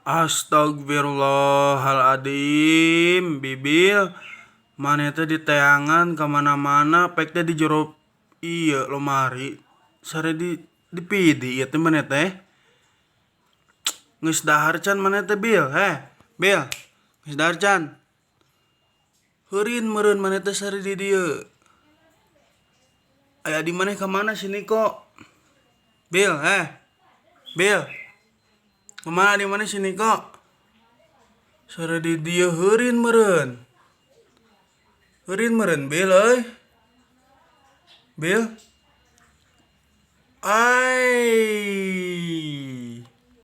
Astagfirullahaladzim, Bibil. Mana teh di teangan kemana-mana, pek teh di jero iya lemari. Sare di pidi ieu teh mana teh. Geus dahar can mana teh Bil, Bil. Geus dahar can. Heureun meureun mana teh sare di dieu. Aya di maneh ka mana si Niko? Bil, Bil. Kemana di mana si Niko? Sare di dieu heureun meureun. Heureun meureun Bil euy. Bil. Ai.